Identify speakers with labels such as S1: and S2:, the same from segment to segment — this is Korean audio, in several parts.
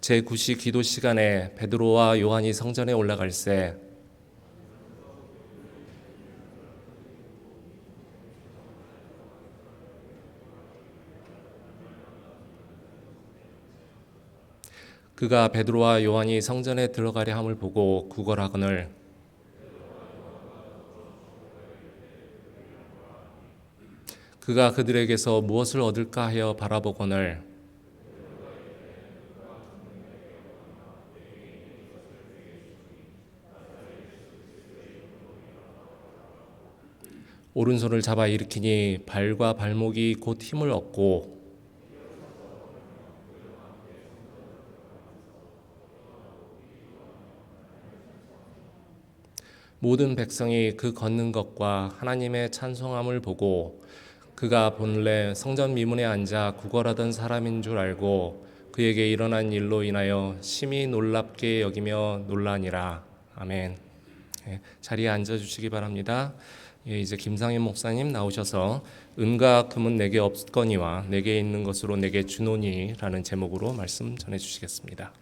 S1: 제9시 기도 시간에 베드로와 요한이 성전에 올라갈새 그가 베드로와 요한이 성전에 들어가려 함을 보고 구걸하거늘 그가 그들에게서 무엇을 얻을까 하여 바라보거늘 오른손을 잡아 일으키니 발과 발목이 곧 힘을 얻고 모든 백성이 그 걷는 것과 하나님의 찬송함을 보고 그가 본래 성전 미문에 앉아 구걸하던 사람인 줄 알고 그에게 일어난 일로 인하여 심히 놀랍게 여기며 놀라니라. 아멘. 자리에 앉아주시기 바랍니다. 이제 김상현 목사님 나오셔서 은과 금은 내게 없거니와 내게 있는 것으로 내게 주노니라는 제목으로 말씀 전해주시겠습니다.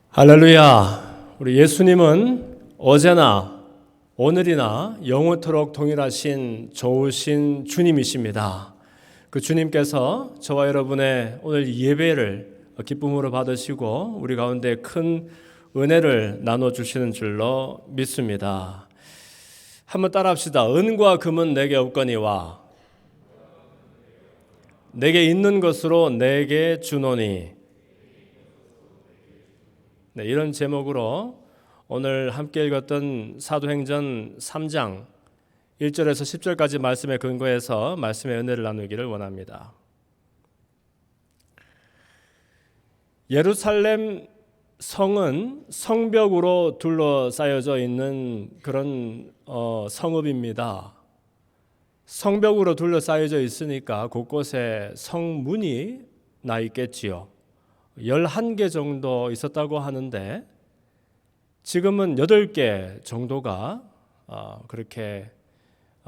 S2: 할렐루야. 우리 예수님은 어제나 오늘이나 영원토록 동일하신 좋으신 주님이십니다. 그 주님께서 저와 여러분의 오늘 예배를 기쁨으로 받으시고 우리 가운데 큰 은혜를 나눠주시는 줄로 믿습니다. 한번 따라합시다. 은과 금은 내게 없거니와 내게 있는 것으로 내게 주노니. 네, 이런 제목으로 오늘 함께 읽었던 사도행전 3장 1절에서 10절까지 말씀에 근거해서 말씀의 은혜를 나누기를 원합니다. 예루살렘 성은 성벽으로 둘러싸여져 있는 그런 성읍입니다. 성벽으로 둘러싸여져 있으니까 곳곳에 성문이 나 있겠지요. 11개 정도 있었다고 하는데 지금은 8개 정도가 그렇게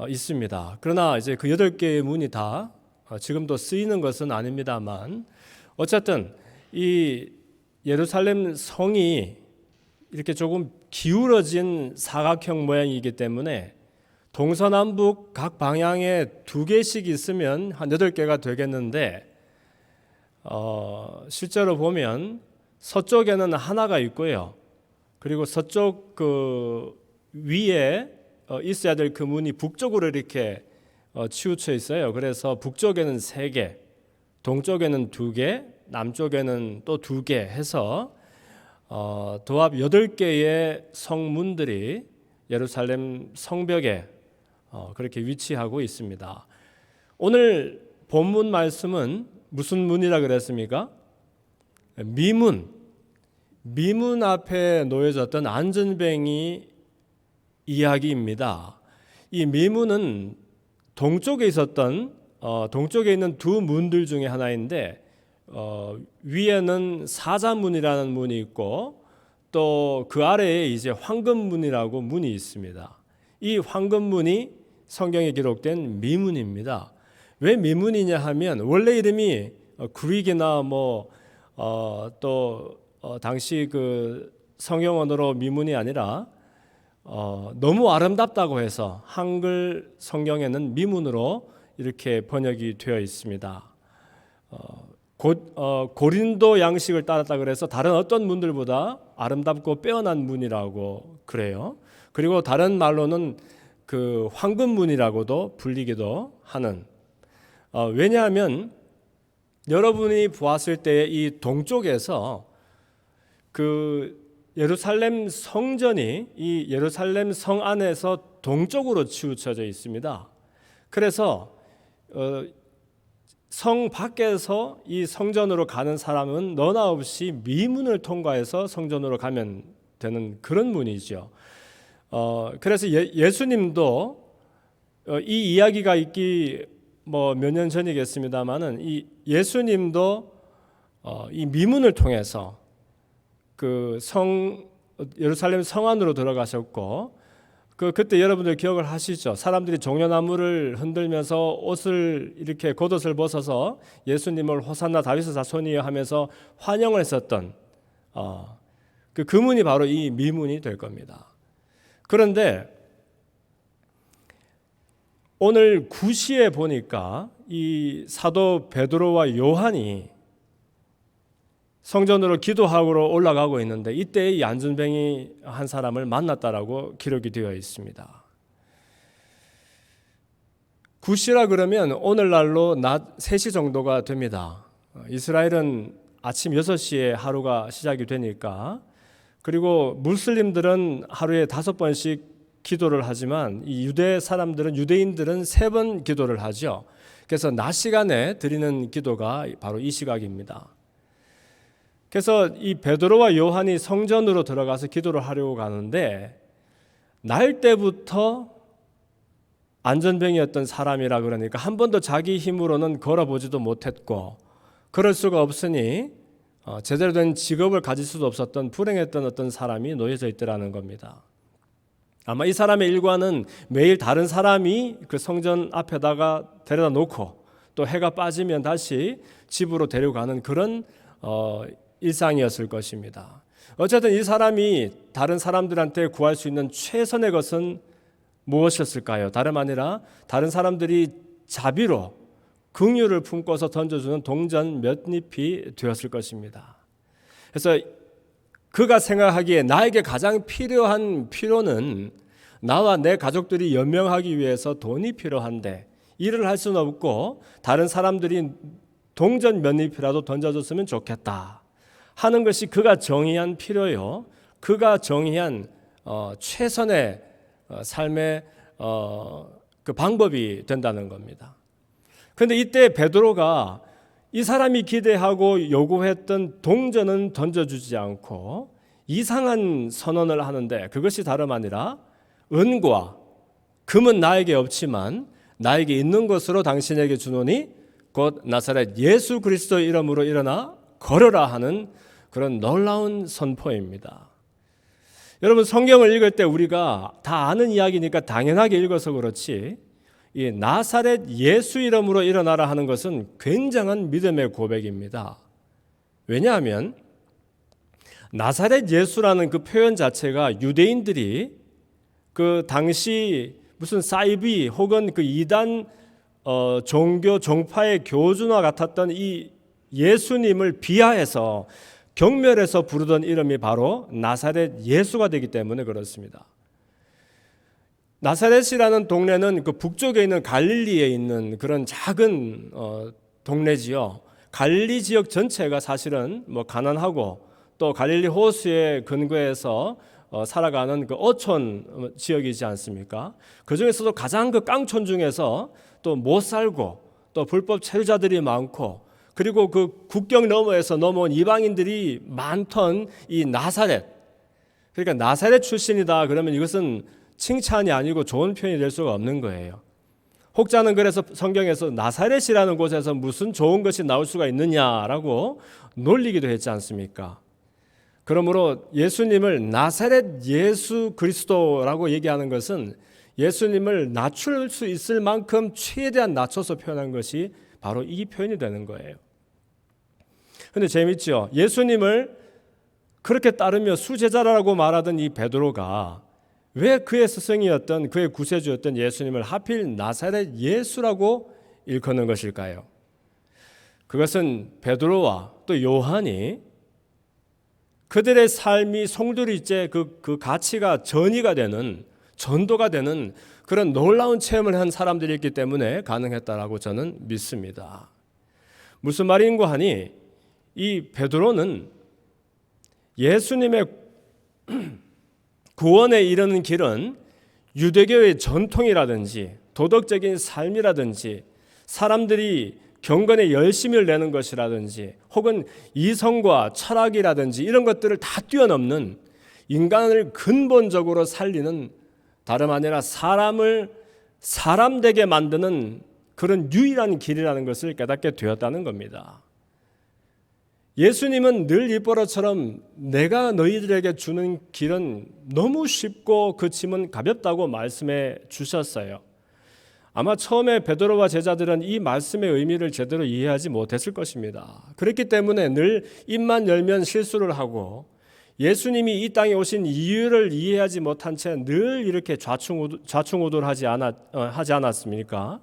S2: 있습니다. 그러나 이제 그 8개의 문이 다 지금도 쓰이는 것은 아닙니다만 어쨌든 이 예루살렘 성이 이렇게 조금 기울어진 사각형 모양이기 때문에 동서남북 각 방향에 2개씩 있으면 한 8개가 되겠는데 실제로 보면 서쪽에는 하나가 있고요. 그리고 서쪽 그 위에 있어야 될 그 문이 북쪽으로 이렇게 치우쳐 있어요. 그래서 북쪽에는 3개, 동쪽에는 2개, 남쪽에는 또 2개 해서 도합 8개의 성문들이 예루살렘 성벽에 그렇게 위치하고 있습니다. 오늘 본문 말씀은 무슨 문이라 그랬습니까? 미문. 미문 앞에 놓여졌던 안전뱅이 이야기입니다. 이 미문은 동쪽에 있었던 동쪽에 있는 2 문들 중에 하나인데 위에는 사자문이라는 문이 있고 또 그 아래에 이제 황금문이라고 문이 있습니다. 이 황금문이 성경에 기록된 미문입니다. 왜 미문이냐 하면 원래 이름이 그릭이나 당시 그 성경 언어로 미문이 아니라 너무 아름답다고 해서 한글 성경에는 미문으로 이렇게 번역이 되어 있습니다. 고린도 양식을 따랐다 그래서 다른 어떤 문들보다 아름답고 빼어난 문이라고 그래요. 그리고 다른 말로는 그 황금문이라고도 불리기도 하는. 왜냐하면 여러분이 보았을 때 이 동쪽에서 그 예루살렘 성전이 이 예루살렘 성 안에서 동쪽으로 치우쳐져 있습니다. 그래서 성 밖에서 이 성전으로 가는 사람은 너나 없이 미문을 통과해서 성전으로 가면 되는 그런 문이죠. 그래서 예수님도 이 이야기가 있기 뭐 몇 년 전이겠습니다만은 이 예수님도 이 미문을 통해서 그 예루살렘 성 안으로 들어가셨고 그때 여러분들 기억을 하시죠? 사람들이 종려나무를 흔들면서 옷을 이렇게 겉옷을 벗어서 예수님을 호산나 다윗의 자손이여 하면서 환영을 했었던 그 문이 바로 이 미문이 될 겁니다. 그런데 오늘 9시에 보니까 이 사도 베드로와 요한이 성전으로 기도하러 올라가고 있는데 이때 이 안전뱅이 한 사람을 만났다라고 기록이 되어 있습니다. 9시라 그러면 오늘날로 낮 3시 정도가 됩니다. 이스라엘은 아침 6시에 하루가 시작이 되니까, 그리고 무슬림들은 하루에 5번씩 기도를 하지만 이 유대인들은 3번 기도를 하죠. 그래서 낮 시간에 드리는 기도가 바로 이 시각입니다. 그래서 이 베드로와 요한이 성전으로 들어가서 기도를 하려고 가는데 날 때부터 안전병이었던 사람이라 그러니까 한 번도 자기 힘으로는 걸어보지도 못했고 그럴 수가 없으니 제대로 된 직업을 가질 수도 없었던 불행했던 어떤 사람이 놓여져 있더라는 겁니다. 아마 이 사람의 일과는 매일 다른 사람이 그 성전 앞에다가 데려다 놓고 또 해가 빠지면 다시 집으로 데려가는 그런 일상이었을 것입니다. 어쨌든 이 사람이 다른 사람들한테 구할 수 있는 최선의 것은 무엇이었을까요? 다름 아니라 다른 사람들이 자비로 긍휼을 품고서 던져주는 동전 몇 잎이 되었을 것입니다. 그래서 그가 생각하기에 나에게 가장 필요한 필요는 나와 내 가족들이 연명하기 위해서 돈이 필요한데 일을 할 수는 없고 다른 사람들이 동전 몇 잎이라도 던져줬으면 좋겠다 하는 것이 그가 정의한 필요요, 그가 정의한 최선의 삶의 그 방법이 된다는 겁니다. 그런데 이때 베드로가 이 사람이 기대하고 요구했던 동전은 던져주지 않고 이상한 선언을 하는데, 그것이 다름 아니라 은과 금은 나에게 없지만 나에게 있는 것으로 당신에게 주노니 곧 나사렛 예수 그리스도의 이름으로 일어나 걸어라 하는 그런 놀라운 선포입니다. 여러분, 성경을 읽을 때 우리가 다 아는 이야기니까 당연하게 읽어서 그렇지 이 나사렛 예수 이름으로 일어나라 하는 것은 굉장한 믿음의 고백입니다. 왜냐하면 나사렛 예수라는 그 표현 자체가 유대인들이 그 당시 무슨 사이비 혹은 그 이단 종교 종파의 교주와 같았던 이 예수님을 비하해서 경멸해서 부르던 이름이 바로 나사렛 예수가 되기 때문에 그렇습니다. 나사렛이라는 동네는 그 북쪽에 있는 갈릴리에 있는 그런 작은 동네지요. 갈릴리 지역 전체가 사실은 뭐 가난하고 또 갈릴리 호수의 근거에서 살아가는 그 어촌 지역이지 않습니까? 그 중에서도 가장 그 깡촌 중에서 또 못 살고 또 불법 체류자들이 많고 그리고 그 국경 너머에서 넘어온 이방인들이 많던 이 나사렛, 그러니까 나사렛 출신이다 그러면 이것은 칭찬이 아니고 좋은 표현이 될 수가 없는 거예요. 혹자는 그래서 성경에서 나사렛이라는 곳에서 무슨 좋은 것이 나올 수가 있느냐라고 놀리기도 했지 않습니까? 그러므로 예수님을 나사렛 예수 그리스도라고 얘기하는 것은 예수님을 낮출 수 있을 만큼 최대한 낮춰서 표현한 것이 바로 이 표현이 되는 거예요. 그런데 재밌죠? 예수님을 그렇게 따르며 수제자라고 말하던 이 베드로가 왜 그의 스승이었던 그의 구세주였던 예수님을 하필 나사렛 예수라고 일컫는 것일까요? 그것은 베드로와 또 요한이 그들의 삶이 송두리째 그 가치가 전이가 되는, 전도가 되는 그런 놀라운 체험을 한 사람들이 있기 때문에 가능했다라고 저는 믿습니다. 무슨 말인고 하니 이 베드로는 예수님의 구원에 이르는 길은 유대교의 전통이라든지 도덕적인 삶이라든지 사람들이 경건에 열심을 내는 것이라든지 혹은 이성과 철학이라든지 이런 것들을 다 뛰어넘는 인간을 근본적으로 살리는 다름 아니라 사람을 사람되게 만드는 그런 유일한 길이라는 것을 깨닫게 되었다는 겁니다. 예수님은 늘 입버릇처럼 내가 너희들에게 주는 길은 너무 쉽고 그 짐은 가볍다고 말씀해 주셨어요. 아마 처음에 베드로와 제자들은 이 말씀의 의미를 제대로 이해하지 못했을 것입니다. 그렇기 때문에 늘 입만 열면 실수를 하고 예수님이 이 땅에 오신 이유를 이해하지 못한 채 늘 이렇게 좌충우돌하지 않았습니까?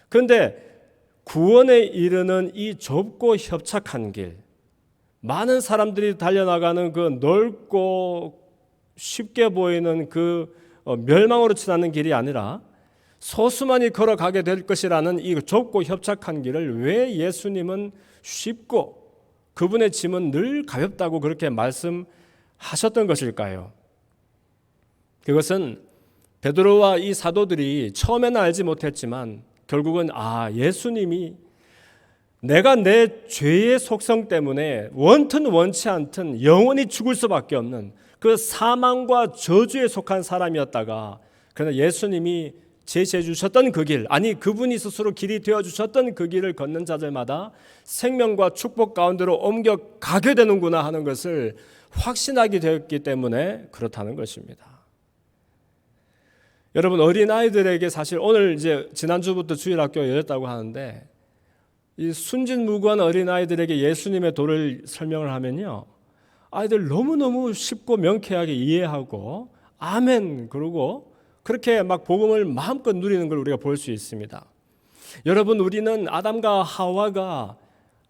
S2: 그런데 구원에 이르는 이 좁고 협착한 길, 많은 사람들이 달려나가는 그 넓고 쉽게 보이는 그 멸망으로 치닫는 길이 아니라 소수만이 걸어가게 될 것이라는 이 좁고 협착한 길을 왜 예수님은 쉽고 그분의 짐은 늘 가볍다고 그렇게 말씀하셨던 것일까요? 그것은 베드로와 이 사도들이 처음에는 알지 못했지만 결국은 예수님이 내가 내 죄의 속성 때문에 원튼 원치 않든 영원히 죽을 수밖에 없는 그 사망과 저주에 속한 사람이었다가 그러나 예수님이 제시해 주셨던 그 길, 아니 그분이 스스로 길이 되어 주셨던 그 길을 걷는 자들마다 생명과 축복 가운데로 옮겨가게 되는구나 하는 것을 확신하게 되었기 때문에 그렇다는 것입니다. 여러분, 어린아이들에게 사실 오늘 이제 지난주부터 주일학교가 열렸다고 하는데 이 순진무구한 어린아이들에게 예수님의 도를 설명을 하면요, 아이들 너무너무 쉽고 명쾌하게 이해하고 아멘 그러고 그렇게 막 복음을 마음껏 누리는 걸 우리가 볼 수 있습니다. 여러분, 우리는 아담과 하와가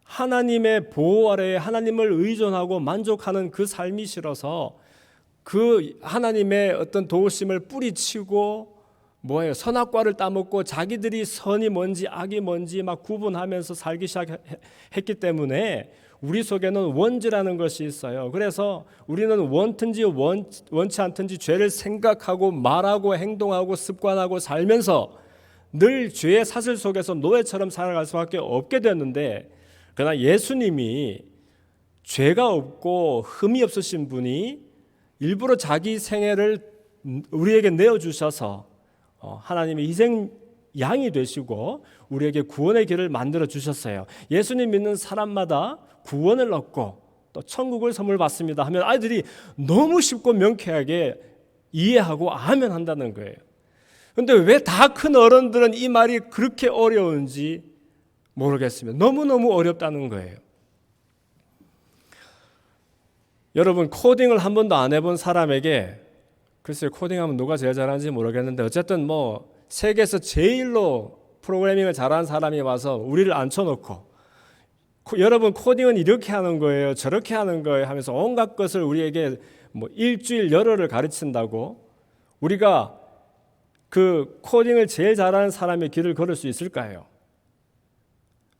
S2: 하나님의 보호 아래에 하나님을 의존하고 만족하는 그 삶이 싫어서 그 하나님의 어떤 도우심을 뿌리치고 선악과를 따먹고 자기들이 선이 뭔지 악이 뭔지 막 구분하면서 살기 시작했기 때문에 우리 속에는 원죄라는 것이 있어요. 그래서 우리는 원든지 원치 않든지 죄를 생각하고 말하고 행동하고 습관하고 살면서 늘 죄의 사슬 속에서 노예처럼 살아갈 수밖에 없게 됐는데, 그러나 예수님이 죄가 없고 흠이 없으신 분이 일부러 자기 생애를 우리에게 내어주셔서 하나님의 희생 양이 되시고 우리에게 구원의 길을 만들어 주셨어요. 예수님 믿는 사람마다 구원을 얻고 또 천국을 선물 받습니다 하면 아이들이 너무 쉽고 명쾌하게 이해하고 아멘 한다는 거예요. 그런데 왜 다 큰 어른들은 이 말이 그렇게 어려운지 모르겠습니다. 너무너무 어렵다는 거예요. 여러분, 코딩을 한 번도 안 해본 사람에게 글쎄요, 코딩하면 누가 제일 잘하는지 모르겠는데 어쨌든 세계에서 제일로 프로그래밍을 잘하는 사람이 와서 우리를 앉혀놓고 여러분 코딩은 이렇게 하는 거예요, 저렇게 하는 거예요 하면서 온갖 것을 우리에게 일주일 열흘을 가르친다고 우리가 그 코딩을 제일 잘하는 사람의 길을 걸을 수 있을까요?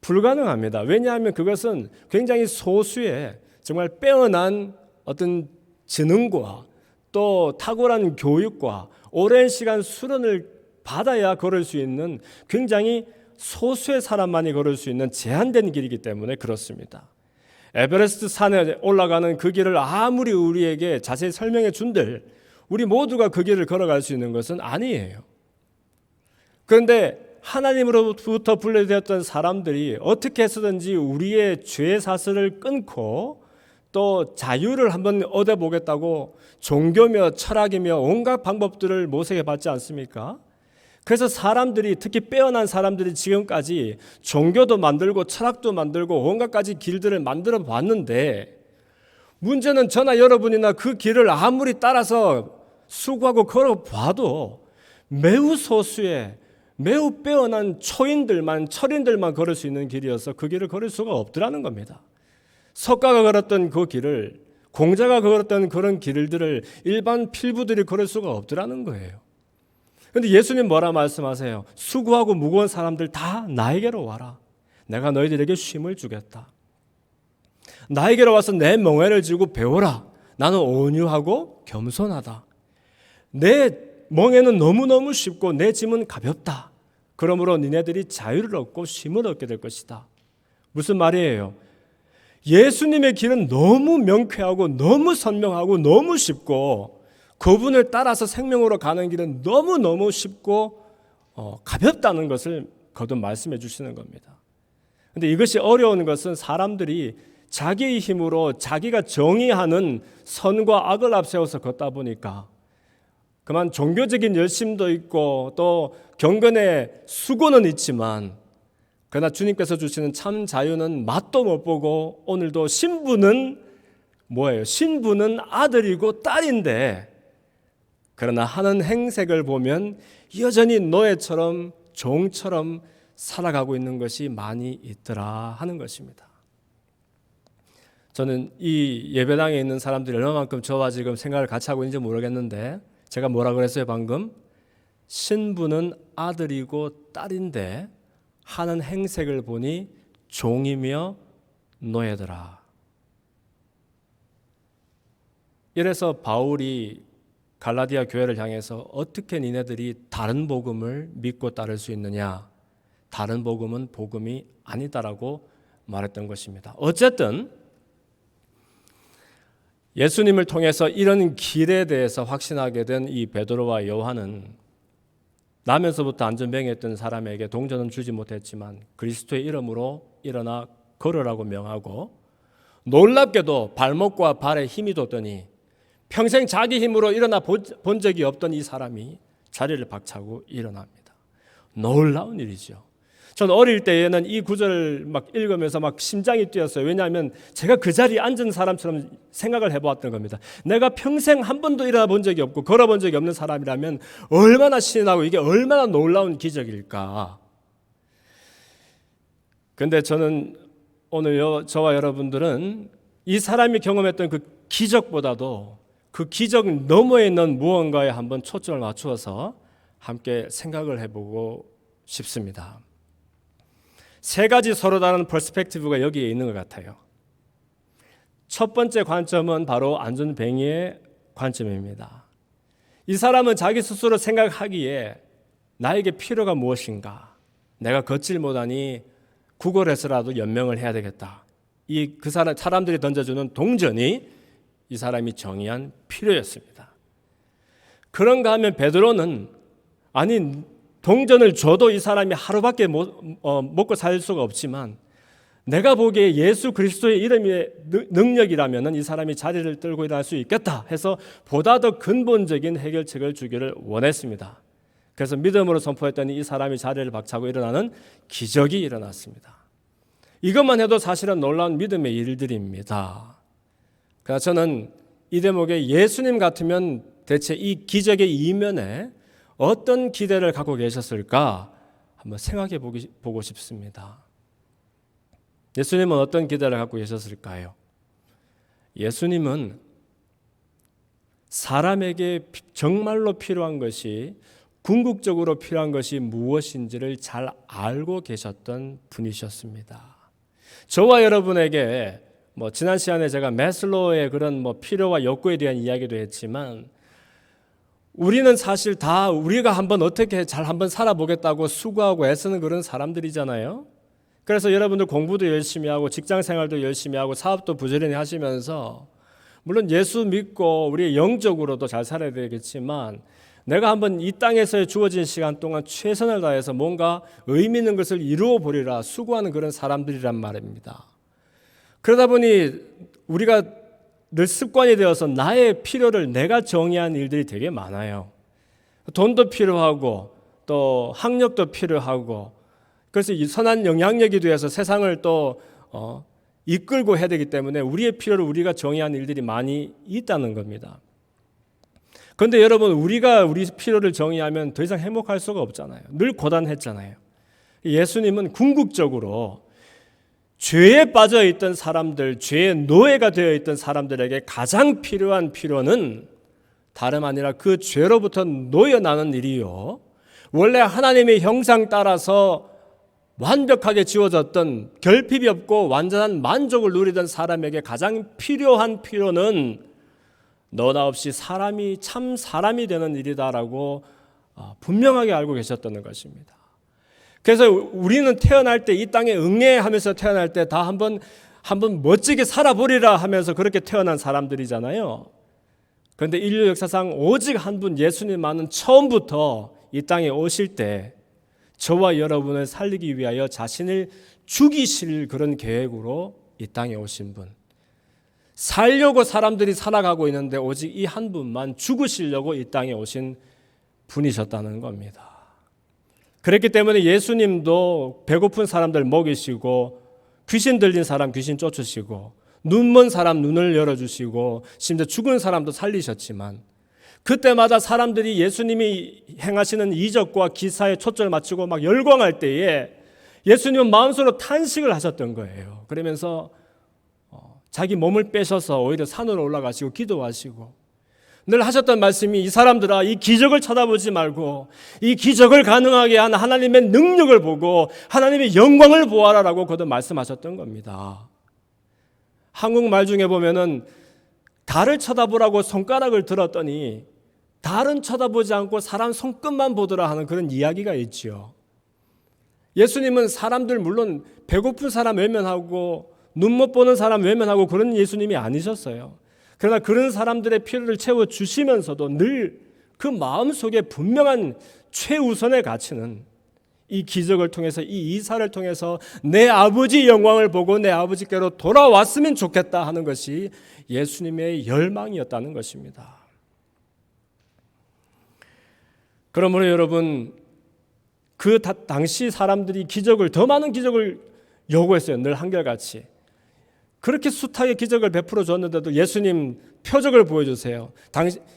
S2: 불가능합니다. 왜냐하면 그것은 굉장히 소수의 정말 빼어난 어떤 지능과 또 탁월한 교육과 오랜 시간 수련을 받아야 걸을 수 있는 굉장히 소수의 사람만이 걸을 수 있는 제한된 길이기 때문에 그렇습니다. 에베레스트 산에 올라가는 그 길을 아무리 우리에게 자세히 설명해 준들 우리 모두가 그 길을 걸어갈 수 있는 것은 아니에요. 그런데 하나님으로부터 분리되었던 사람들이 어떻게 해서든지 우리의 죄 사슬을 끊고 또 자유를 한번 얻어보겠다고 종교며 철학이며 온갖 방법들을 모색해 봤지 않습니까? 그래서 사람들이, 특히 빼어난 사람들이 지금까지 종교도 만들고 철학도 만들고 온갖 가지 길들을 만들어 봤는데, 문제는 저나 여러분이나 그 길을 아무리 따라서 수고하고 걸어봐도 매우 소수의 매우 빼어난 철인들만 걸을 수 있는 길이어서 그 길을 걸을 수가 없더라는 겁니다. 석가가 걸었던 그 길을, 공자가 걸었던 그런 길들을 일반 필부들이 걸을 수가 없더라는 거예요. 그런데 예수님 뭐라 말씀하세요? 수고하고 무거운 사람들 다 나에게로 와라. 내가 너희들에게 쉼을 주겠다. 나에게로 와서 내 멍에를 쥐고 배워라. 나는 온유하고 겸손하다. 내 멍에는 너무너무 쉽고 내 짐은 가볍다. 그러므로 니네들이 자유를 얻고 쉼을 얻게 될 것이다. 무슨 말이에요? 예수님의 길은 너무 명쾌하고 너무 선명하고 너무 쉽고 그분을 따라서 생명으로 가는 길은 너무너무 쉽고 가볍다는 것을 거듭 말씀해 주시는 겁니다. 그런데 이것이 어려운 것은 사람들이 자기의 힘으로 자기가 정의하는 선과 악을 앞세워서 걷다 보니까 그만 종교적인 열심도 있고 또 경건의 수고는 있지만 그러나 주님께서 주시는 참 자유는 맛도 못 보고 오늘도 신부는 뭐예요? 신부는 아들이고 딸인데 그러나 하는 행색을 보면 여전히 노예처럼 종처럼 살아가고 있는 것이 많이 있더라 하는 것입니다. 저는 이 예배당에 있는 사람들이 얼마만큼 저와 지금 생각을 같이 하고 있는지 모르겠는데 제가 뭐라 그랬어요 방금? 신부는 아들이고 딸인데 하는 행색을 보니 종이며 노예더라. 이래서 바울이 갈라디아 교회를 향해서 어떻게 니네들이 다른 복음을 믿고 따를 수 있느냐? 다른 복음은 복음이 아니다라고 말했던 것입니다. 어쨌든 예수님을 통해서 이런 길에 대해서 확신하게 된 이 베드로와 요한은 나면서부터 안전병이었던 사람에게 동전은 주지 못했지만 그리스도의 이름으로 일어나 걸으라고 명하고 놀랍게도 발목과 발에 힘이 돋더니 평생 자기 힘으로 일어나 본 적이 없던 이 사람이 자리를 박차고 일어납니다. 놀라운 일이죠. 전 어릴 때에는 이 구절을 막 읽으면서 막 심장이 뛰었어요. 왜냐하면 제가 그 자리에 앉은 사람처럼 생각을 해보았던 겁니다. 내가 평생 한 번도 일어나 본 적이 없고 걸어본 적이 없는 사람이라면 얼마나 신이 나고 이게 얼마나 놀라운 기적일까. 그런데 저는 오늘 저와 여러분들은 이 사람이 경험했던 그 기적보다도 그 기적 너머에 있는 무언가에 한번 초점을 맞추어서 함께 생각을 해보고 싶습니다. 세 가지 서로 다른 퍼스펙티브가 여기에 있는 것 같아요. 첫 번째 관점은 바로 안전뱅이의 관점입니다. 이 사람은 자기 스스로 생각하기에 나에게 필요가 무엇인가? 내가 걷질 못하니 구걸해서라도 연명을 해야 되겠다. 그 사람들이 던져주는 동전이 이 사람이 정의한 필요였습니다. 그런가 하면 베드로는 아니 동전을 줘도 이 사람이 하루밖에 먹고 살 수가 없지만 내가 보기에 예수 그리스도의 이름의 능력이라면 이 사람이 자리를 떨고 일어날 수 있겠다 해서 보다 더 근본적인 해결책을 주기를 원했습니다. 그래서 믿음으로 선포했더니 이 사람이 자리를 박차고 일어나는 기적이 일어났습니다. 이것만 해도 사실은 놀라운 믿음의 일들입니다. 그래서 저는 이 대목에 예수님 같으면 대체 이 기적의 이면에 어떤 기대를 갖고 계셨을까 한번 생각해 보고 싶습니다. 예수님은 어떤 기대를 갖고 계셨을까요? 예수님은 사람에게 정말로 필요한 것이 궁극적으로 필요한 것이 무엇인지를 잘 알고 계셨던 분이셨습니다. 저와 여러분에게 지난 시간에 제가 매슬로우의 그런 필요와 욕구에 대한 이야기도 했지만 우리는 사실 다 우리가 어떻게 잘 한번 살아보겠다고 수고하고 애쓰는 그런 사람들이잖아요. 그래서 여러분들 공부도 열심히 하고 직장 생활도 열심히 하고 사업도 부지런히 하시면서 물론 예수 믿고 우리 영적으로도 잘 살아야 되겠지만 내가 한번 이 땅에서 주어진 시간 동안 최선을 다해서 뭔가 의미 있는 것을 이루어 보리라 수고하는 그런 사람들이란 말입니다. 그러다 보니 우리가 늘 습관이 되어서 나의 필요를 내가 정의한 일들이 되게 많아요. 돈도 필요하고 또 학력도 필요하고 그래서 이 선한 영향력이 되어서 세상을 또 이끌고 해야 되기 때문에 우리의 필요를 우리가 정의한 일들이 많이 있다는 겁니다. 그런데 여러분 우리가 우리 필요를 정의하면 더 이상 행복할 수가 없잖아요. 늘 고단했잖아요. 예수님은 궁극적으로 죄에 빠져 있던 사람들, 죄의 노예가 되어 있던 사람들에게 가장 필요한 필요는 다름 아니라 그 죄로부터 놓여나는 일이요. 원래 하나님의 형상 따라서 완벽하게 지워졌던 결핍이 없고 완전한 만족을 누리던 사람에게 가장 필요한 필요는 너나 없이 사람이 참 사람이 되는 일이다라고 분명하게 알고 계셨다는 것입니다. 그래서 우리는 태어날 때 이 땅에 응애하면서 태어날 때 다 한번 멋지게 살아보리라 하면서 그렇게 태어난 사람들이잖아요. 그런데 인류 역사상 오직 한 분 예수님만은 처음부터 이 땅에 오실 때 저와 여러분을 살리기 위하여 자신을 죽이실 그런 계획으로 이 땅에 오신 분. 살려고 사람들이 살아가고 있는데 오직 이 한 분만 죽으시려고 이 땅에 오신 분이셨다는 겁니다. 그렇기 때문에 예수님도 배고픈 사람들 먹이시고 귀신 들린 사람 귀신 쫓으시고 눈 먼 사람 눈을 열어주시고 심지어 죽은 사람도 살리셨지만 그때마다 사람들이 예수님이 행하시는 이적과 기사에 초점을 맞추고 막 열광할 때에 예수님은 마음속으로 탄식을 하셨던 거예요. 그러면서 자기 몸을 빼셔서 오히려 산으로 올라가시고 기도하시고 늘 하셨던 말씀이 이 사람들아 이 기적을 쳐다보지 말고 이 기적을 가능하게 한 하나님의 능력을 보고 하나님의 영광을 보아라라고 거듭 말씀하셨던 겁니다. 한국말 중에 보면은 달을 쳐다보라고 손가락을 들었더니 달은 쳐다보지 않고 사람 손끝만 보더라 하는 그런 이야기가 있죠. 예수님은 사람들 물론 배고픈 사람 외면하고 눈 못 보는 사람 외면하고 그런 예수님이 아니셨어요. 그러나 그런 사람들의 필요를 채워주시면서도 늘 그 마음속에 분명한 최우선의 가치는 이 기적을 통해서 이 이사를 통해서 내 아버지 영광을 보고 내 아버지께로 돌아왔으면 좋겠다 하는 것이 예수님의 열망이었다는 것입니다. 그러므로 여러분 그 당시 사람들이 기적을 더 많은 기적을 요구했어요. 늘 한결같이. 그렇게 숱하게 기적을 베풀어 줬는데도 예수님 표적을 보여주세요.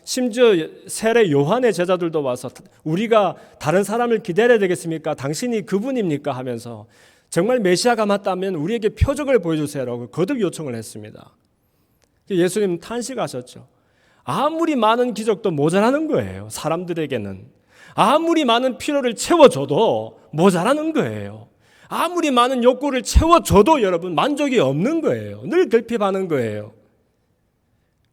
S2: 심지어 세례 요한의 제자들도 와서 우리가 다른 사람을 기다려야 되겠습니까? 당신이 그분입니까? 하면서 정말 메시아가 맞다면 우리에게 표적을 보여주세요라고 거듭 요청을 했습니다. 예수님 탄식하셨죠. 아무리 많은 기적도 모자라는 거예요. 사람들에게는. 아무리 많은 필요를 채워줘도 모자라는 거예요. 아무리 많은 욕구를 채워줘도 여러분 만족이 없는 거예요. 늘 결핍하는 거예요.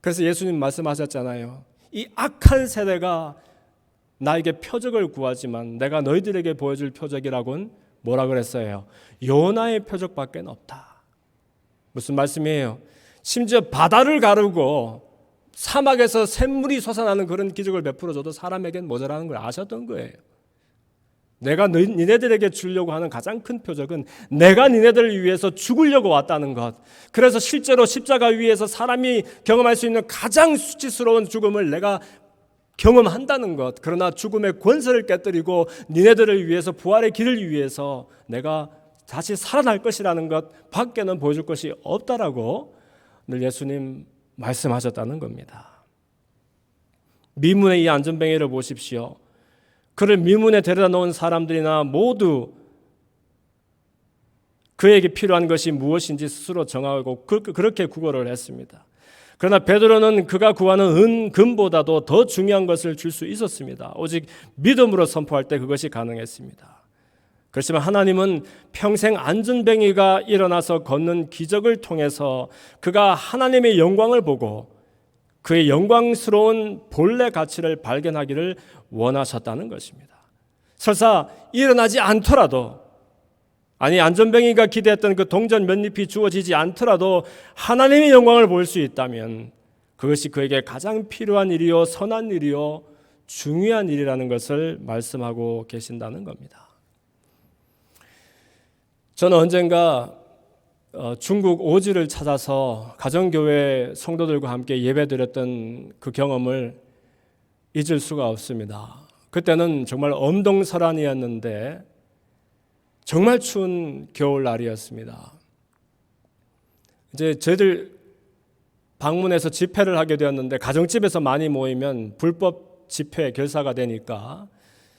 S2: 그래서 예수님 말씀하셨잖아요. 이 악한 세대가 나에게 표적을 구하지만 내가 너희들에게 보여줄 표적이라고는 뭐라 그랬어요? 요나의 표적밖에 없다. 무슨 말씀이에요? 심지어 바다를 가르고 사막에서 샘물이 솟아나는 그런 기적을 베풀어줘도 사람에겐 모자라는 걸 아셨던 거예요. 내가 니네들에게 주려고 하는 가장 큰 표적은 내가 니네들을 위해서 죽으려고 왔다는 것. 그래서 실제로 십자가 위에서 사람이 경험할 수 있는 가장 수치스러운 죽음을 내가 경험한다는 것. 그러나 죽음의 권세를 깨뜨리고 니네들을 위해서 부활의 길을 위해서 내가 다시 살아날 것이라는 것 밖에는 보여줄 것이 없다라고 늘 예수님 말씀하셨다는 겁니다. 미문의 이 안전뱅이를 보십시오. 그를 미문에 데려다 놓은 사람들이나 모두 그에게 필요한 것이 무엇인지 스스로 정하고 그렇게 구걸을 했습니다. 그러나 베드로는 그가 구하는 금보다도 더 중요한 것을 줄 수 있었습니다. 오직 믿음으로 선포할 때 그것이 가능했습니다. 그렇지만 하나님은 평생 안전뱅이가 일어나서 걷는 기적을 통해서 그가 하나님의 영광을 보고 그의 영광스러운 본래 가치를 발견하기를 원하셨다는 것입니다. 설사 일어나지 않더라도 안전뱅이가 기대했던 그 동전 몇 잎이 주어지지 않더라도 하나님의 영광을 볼 수 있다면 그것이 그에게 가장 필요한 일이요 선한 일이요 중요한 일이라는 것을 말씀하고 계신다는 겁니다. 저는 언젠가 중국 오지를 찾아서 가정교회 성도들과 함께 예배드렸던 그 경험을 잊을 수가 없습니다. 그때는 정말 엄동설한이었는데 정말 추운 겨울날이었습니다. 이제 저희들 방문해서 집회를 하게 되었는데 가정집에서 많이 모이면 불법 집회 결사가 되니까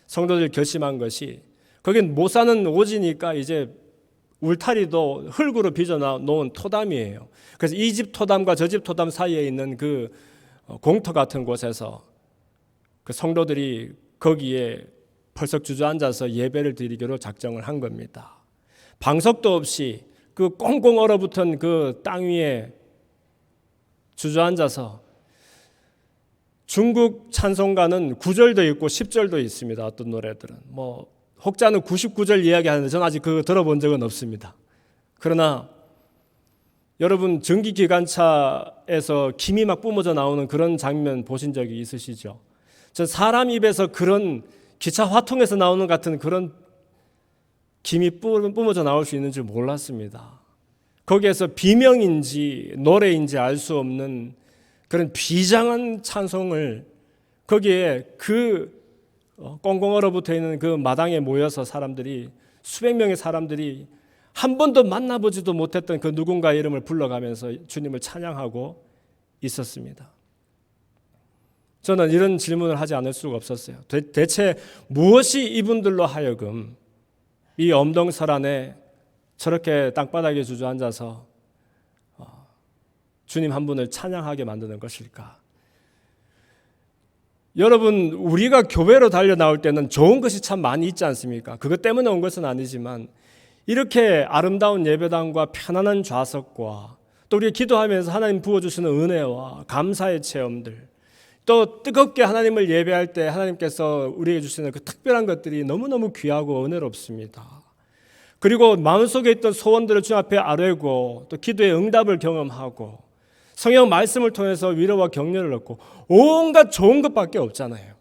S2: 성도들이 결심한 것이 거긴 못 사는 오지니까 이제 울타리도 흙으로 빚어 놓은 토담이에요. 그래서 이 집 토담과 저 집 토담 사이에 있는 그 공터 같은 곳에서 그 성도들이 거기에 펄썩 주저앉아서 예배를 드리기로 작정을 한 겁니다. 방석도 없이 그 꽁꽁 얼어붙은 그 땅 위에 주저앉아서 중국 찬송가는 9절도 있고 10절도 있습니다. 어떤 노래들은 혹자는 99절 이야기하는데 저는 아직 그거 들어본 적은 없습니다. 그러나 여러분 전기기관차에서 김이 막 뿜어져 나오는 그런 장면 보신 적이 있으시죠? 저 사람 입에서 그런 기차 화통에서 나오는 같은 그런 김이 뿜어져 나올 수 있는 줄 몰랐습니다. 거기에서 비명인지 노래인지 알 수 없는 그런 비장한 찬송을 거기에 그 꽁꽁 얼어붙어 있는 그 마당에 모여서 사람들이 수백 명의 사람들이 한 번도 만나보지도 못했던 그 누군가 이름을 불러가면서 주님을 찬양하고 있었습니다. 저는 이런 질문을 하지 않을 수가 없었어요. 대체 무엇이 이분들로 하여금 이 엄동설 안에 저렇게 땅바닥에 주저앉아서 주님 한 분을 찬양하게 만드는 것일까? 여러분, 우리가 교회로 달려 나올 때는 좋은 것이 참 많이 있지 않습니까? 그것 때문에 온 것은 아니지만 이렇게 아름다운 예배당과 편안한 좌석과 또 우리가 기도하면서 하나님 부어주시는 은혜와 감사의 체험들, 또 뜨겁게 하나님을 예배할 때 하나님께서 우리에게 주시는 그 특별한 것들이 너무너무 귀하고 은혜롭습니다. 그리고 마음속에 있던 소원들을 주님 앞에 아뢰고 또 기도의 응답을 경험하고 성경 말씀을 통해서 위로와 격려를 얻고 온갖 좋은 것밖에 없잖아요.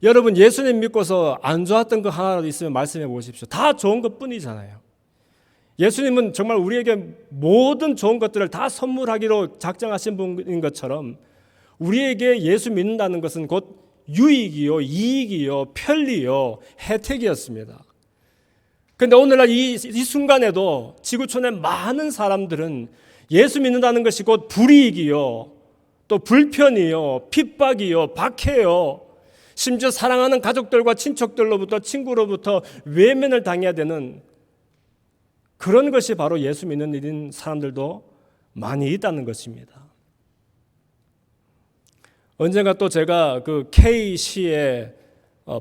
S2: 여러분, 예수님 믿고서 안 좋았던 거 하나라도 있으면 말씀해 보십시오. 다 좋은 것뿐이잖아요. 예수님은 정말 우리에게 모든 좋은 것들을 다 선물하기로 작정하신 분인 것처럼 우리에게 예수 믿는다는 것은 곧 유익이요, 이익이요, 편리요, 혜택이었습니다. 그런데 오늘날 이 순간에도 지구촌의 많은 사람들은 예수 믿는다는 것이 곧 불이익이요, 또 불편이요, 핍박이요, 박해요, 심지어 사랑하는 가족들과 친척들로부터 친구로부터 외면을 당해야 되는 그런 것이 바로 예수 믿는 일인 사람들도 많이 있다는 것입니다. 언젠가 또 제가 그 K시에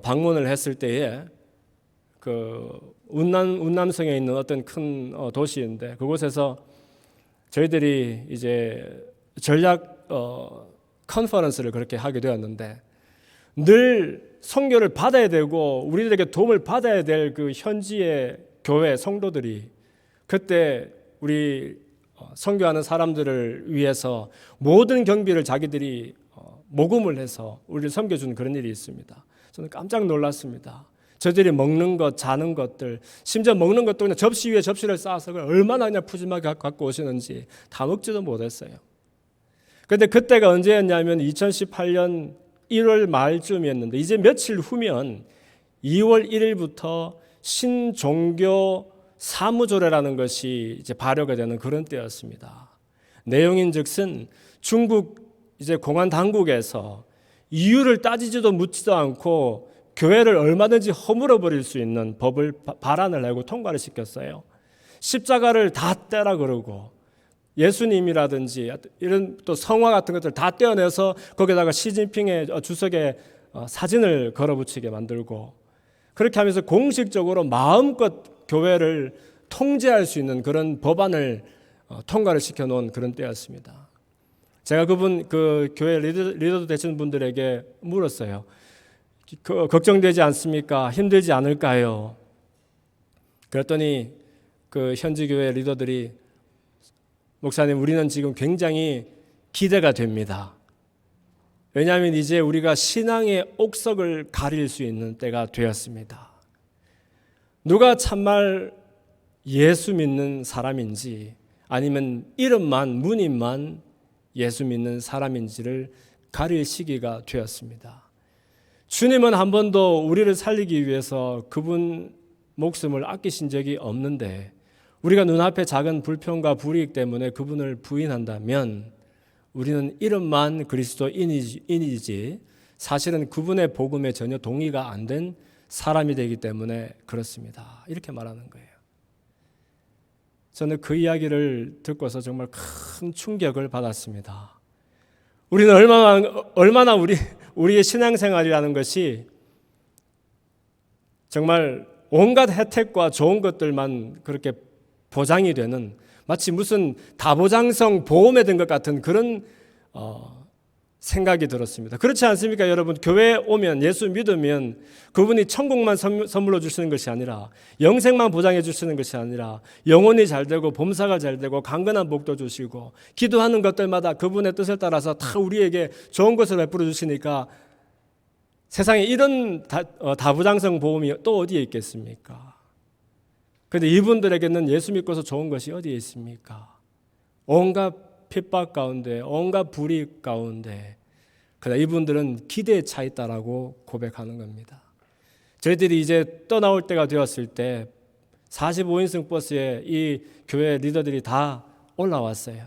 S2: 방문을 했을 때에 그 운남성에 있는 어떤 큰 도시인데 그곳에서 저희들이 이제 전략 컨퍼런스를 그렇게 하게 되었는데 늘 선교를 받아야 되고 우리들에게 도움을 받아야 될 그 현지의 교회 성도들이 그때 우리 선교하는 사람들을 위해서 모든 경비를 자기들이 모금을 해서 우리를 섬겨주는 그런 일이 있습니다. 저는 깜짝 놀랐습니다. 저들이 먹는 것, 자는 것들, 심지어 먹는 것도 그냥 접시 위에 접시를 쌓아서 얼마나 그냥 푸짐하게 갖고 오시는지 다 먹지도 못했어요. 그런데 그때가 언제였냐면 2018년 1월 말쯤이었는데 이제 며칠 후면 2월 1일부터 신종교 사무조례라는 것이 이제 발효가 되는 그런 때였습니다. 내용인즉슨 중국 이제 공안 당국에서 이유를 따지지도 묻지도 않고 교회를 얼마든지 허물어 버릴 수 있는 법을 발안을 내고 통과를 시켰어요. 십자가를 다 떼라 그러고 예수님이라든지 이런 또 성화 같은 것들 다 떼어내서 거기다가 시진핑의 주석의 사진을 걸어붙이게 만들고 그렇게 하면서 공식적으로 마음껏 교회를 통제할 수 있는 그런 법안을 통과를 시켜놓은 그런 때였습니다. 제가 그 교회 리더도 되시는 분들에게 물었어요. 걱정되지 않습니까? 힘들지 않을까요? 그랬더니 그 현지 교회 리더들이 목사님, 우리는 지금 굉장히 기대가 됩니다. 왜냐하면 이제 우리가 신앙의 옥석을 가릴 수 있는 때가 되었습니다. 누가 참말 예수 믿는 사람인지 아니면 이름만 문인만 예수 믿는 사람인지를 가릴 시기가 되었습니다. 주님은 한 번도 우리를 살리기 위해서 그분 목숨을 아끼신 적이 없는데 우리가 눈앞에 작은 불평과 불이익 때문에 그분을 부인한다면 우리는 이름만 그리스도인이지 사실은 그분의 복음에 전혀 동의가 안 된 사람이 되기 때문에 그렇습니다. 이렇게 말하는 거예요. 저는 그 이야기를 듣고서 정말 큰 충격을 받았습니다. 우리는 얼마나 우리의 신앙생활이라는 것이 정말 온갖 혜택과 좋은 것들만 그렇게 보장이 되는, 마치 무슨 다보장성 보험에 든 것 같은 그런 생각이 들었습니다. 그렇지 않습니까, 여러분? 교회에 오면, 예수 믿으면 그분이 천국만 선물로 주시는 것이 아니라, 영생만 보장해 주시는 것이 아니라, 영혼이 잘 되고 범사가 잘 되고 강건한 복도 주시고, 기도하는 것들마다 그분의 뜻을 따라서 다 우리에게 좋은 것을 베풀어 주시니까, 세상에 이런 다부장성 보험이 또 어디에 있겠습니까? 그런데 이분들에게는 예수 믿고서 좋은 것이 어디에 있습니까? 온갖 핍박 가운데, 온갖 불의 가운데, 그러나 이분들은 기대에 차 있다라고 고백하는 겁니다. 저희들이 이제 떠나올 때가 되었을 때 45인승 버스에 이 교회 리더들이 다 올라왔어요.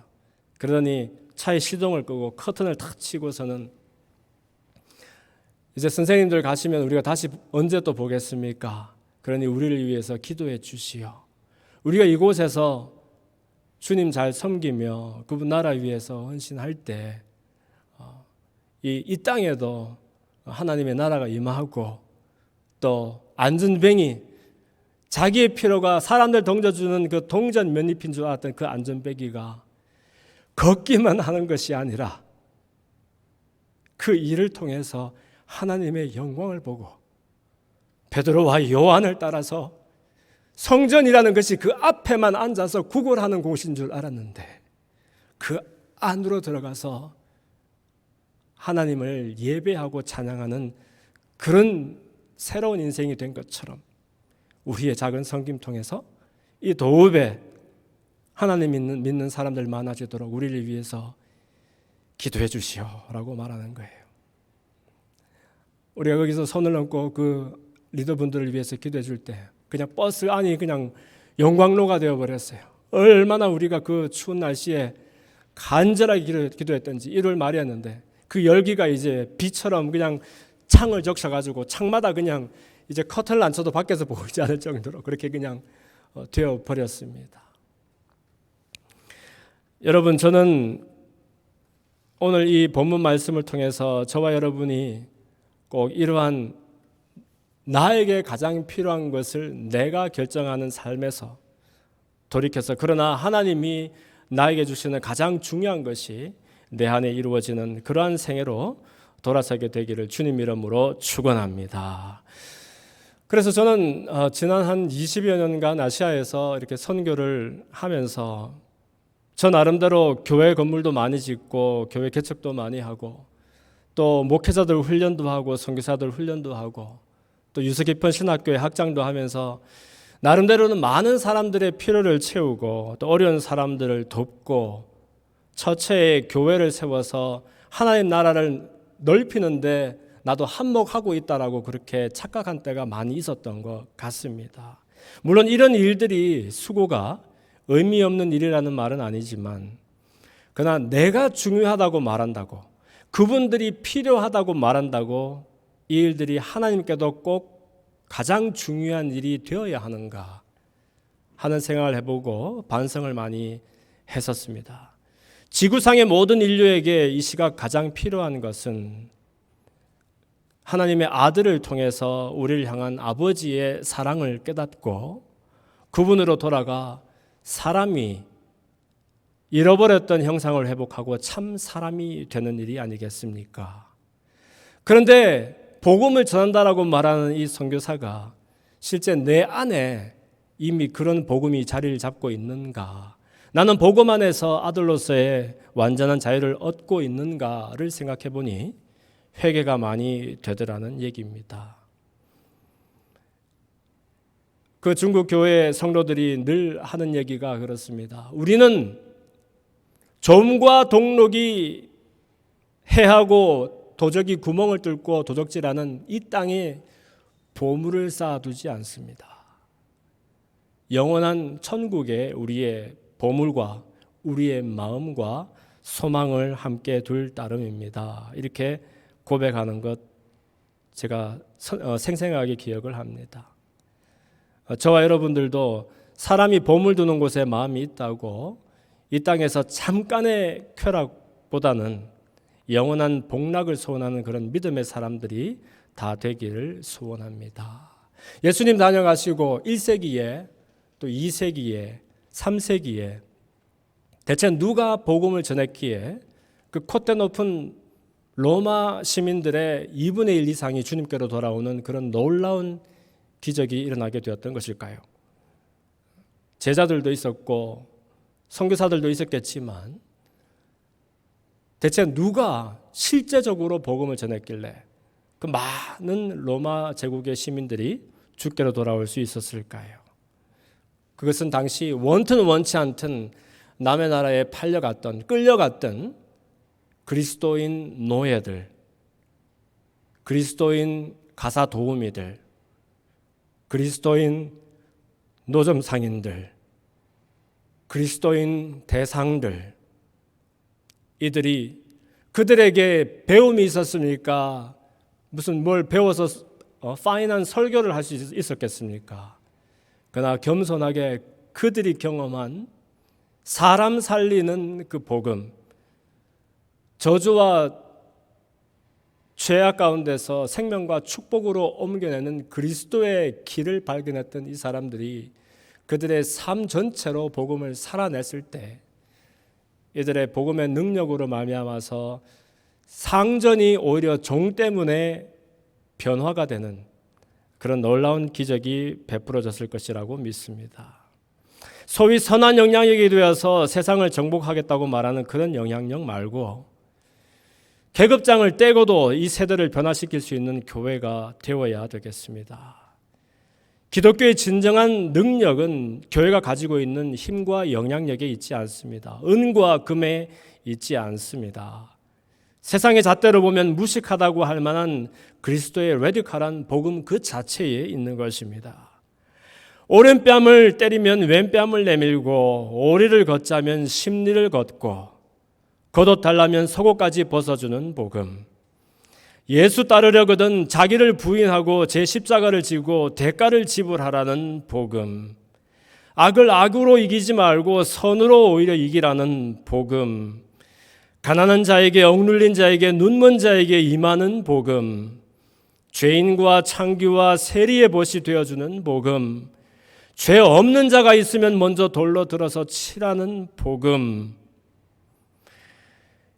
S2: 그러더니 차에 시동을 끄고 커튼을 탁 치고서는, 이제 선생님들 가시면 우리가 다시 언제 또 보겠습니까? 그러니 우리를 위해서 기도해 주시오. 우리가 이곳에서 주님 잘 섬기며 그분 나라 위해서 헌신할 때 이 땅에도 하나님의 나라가 임하고, 또 안전뱅이, 자기의 피로가 사람들 던져주는 그 동전 맨입인 줄 알았던 그 안전뱅이가 걷기만 하는 것이 아니라 그 일을 통해서 하나님의 영광을 보고 베드로와 요한을 따라서 성전이라는 것이 그 앞에만 앉아서 구걸하는 곳인 줄 알았는데, 그 안으로 들어가서 하나님을 예배하고 찬양하는 그런 새로운 인생이 된 것처럼, 우리의 작은 섬김 통해서 이 도읍에 하나님 믿는 사람들 많아지도록 우리를 위해서 기도해 주시오라고 말하는 거예요. 우리가 거기서 손을 얹고 그 리더분들을 위해서 기도해 줄 때 그냥 버스 안이 그냥 영광로가 되어버렸어요. 얼마나 우리가 그 추운 날씨에 간절하게 기도했던지. 1월 말이었는데 그 열기가 이제 비처럼 그냥 창을 적셔가지고 창마다 그냥 이제 커튼을 안 쳐도 밖에서 보이지 않을 정도로 그렇게 그냥 되어버렸습니다. 여러분, 저는 오늘 이 본문 말씀을 통해서 저와 여러분이 꼭 이러한 나에게 가장 필요한 것을 내가 결정하는 삶에서 돌이켜서, 그러나 하나님이 나에게 주시는 가장 중요한 것이 내 안에 이루어지는 그러한 생애로 돌아서게 되기를 주님 이름으로 축원합니다. 그래서 저는 지난 한 20여 년간 아시아에서 이렇게 선교를 하면서 저 나름대로 교회 건물도 많이 짓고 교회 개척도 많이 하고, 또 목회자들 훈련도 하고 선교사들 훈련도 하고, 또 유서 깊은 신학교에 학장도 하면서 나름대로는 많은 사람들의 필요를 채우고, 또 어려운 사람들을 돕고, 처처에 교회를 세워서 하나님 나라를 넓히는데 나도 한몫하고 있다라고 그렇게 착각한 때가 많이 있었던 것 같습니다. 물론 이런 일들이 수고가 의미 없는 일이라는 말은 아니지만, 그러나 내가 중요하다고 말한다고, 그분들이 필요하다고 말한다고 이 일들이 하나님께도 꼭 가장 중요한 일이 되어야 하는가 하는 생각을 해보고 반성을 많이 했었습니다. 지구상의 모든 인류에게 이 시각 가장 필요한 것은 하나님의 아들을 통해서 우리를 향한 아버지의 사랑을 깨닫고 그분으로 돌아가 사람이 잃어버렸던 형상을 회복하고 참 사람이 되는 일이 아니겠습니까? 그런데 복음을 전한다라고 말하는 이 선교사가 실제 내 안에 이미 그런 복음이 자리를 잡고 있는가? 나는 복음 안에서 아들로서의 완전한 자유를 얻고 있는가를 생각해 보니 회개가 많이 되더라는 얘기입니다. 그 중국 교회 성도들이 늘 하는 얘기가 그렇습니다. 우리는 점과 동록이 해하고 도적이 구멍을 뚫고 도적질하는 이 땅에 보물을 쌓아두지 않습니다. 영원한 천국에 우리의 보물과 우리의 마음과 소망을 함께 둘 따름입니다. 이렇게 고백하는 것 제가 생생하게 기억을 합니다. 저와 여러분들도 사람이 보물 두는 곳에 마음이 있다고 이 땅에서 잠깐의 쾌락보다는 영원한 복락을 소원하는 그런 믿음의 사람들이 다 되기를 소원합니다. 예수님 다녀가시고 1세기에 또 2세기에 3세기에 대체 누가 복음을 전했기에 그 콧대 높은 로마 시민들의 2분의 1 이상이 주님께로 돌아오는 그런 놀라운 기적이 일어나게 되었던 것일까요? 제자들도 있었고 선교사들도 있었겠지만 대체 누가 실제적으로 복음을 전했길래 그 많은 로마 제국의 시민들이 주께로 돌아올 수 있었을까요? 그것은 당시 원튼 원치 않든 남의 나라에 팔려갔던 끌려갔던 그리스도인 노예들, 그리스도인 가사 도우미들, 그리스도인 노점 상인들, 그리스도인 대상들, 이들이 그들에게 배움이 있었습니까? 무슨 뭘 배워서 파인한 설교를 할 수 있었겠습니까? 그러나 겸손하게 그들이 경험한 사람 살리는 그 복음, 저주와 죄악 가운데서 생명과 축복으로 옮겨내는 그리스도의 길을 발견했던 이 사람들이 그들의 삶 전체로 복음을 살아냈을 때 이들의 복음의 능력으로 말미암아서 상전이 오히려 종 때문에 변화가 되는 그런 놀라운 기적이 베풀어졌을 것이라고 믿습니다. 소위 선한 영향력이 되어서 세상을 정복하겠다고 말하는 그런 영향력 말고 계급장을 떼고도 이 세대를 변화시킬 수 있는 교회가 되어야 되겠습니다. 기독교의 진정한 능력은 교회가 가지고 있는 힘과 영향력에 있지 않습니다. 은과 금에 있지 않습니다. 세상의 잣대로 보면 무식하다고 할 만한 그리스도의 레디컬한 복음 그 자체에 있는 것입니다. 오른뺨을 때리면 왼뺨을 내밀고 오리를 걷자면 십리를 걷고 겉옷 달라면 속옷까지 벗어주는 복음. 예수 따르려거든 자기를 부인하고 제 십자가를 지고 대가를 지불하라는 복음. 악을 악으로 이기지 말고 선으로 오히려 이기라는 복음. 가난한 자에게 억눌린 자에게 눈먼 자에게 임하는 복음. 죄인과 창기와 세리의 벗이 되어주는 복음. 죄 없는 자가 있으면 먼저 돌로 들어서 치라는 복음.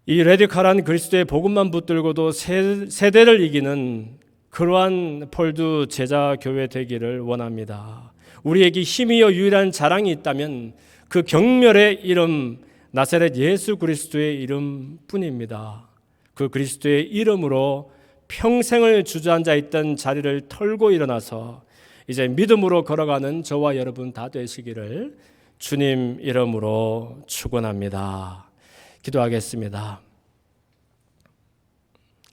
S2: 이 레디컬한 그리스도의 복음만 붙들고도 세대를 이기는 그러한 폴드 제자 교회 되기를 원합니다. 우리에게 힘이요 유일한 자랑이 있다면 그 경멸의 이름 나사렛 예수 그리스도의 이름뿐입니다. 그 그리스도의 이름으로 평생을 주저앉아 있던 자리를 털고 일어나서 이제 믿음으로 걸어가는 저와 여러분 다 되시기를 주님 이름으로 축원합니다. 기도하겠습니다.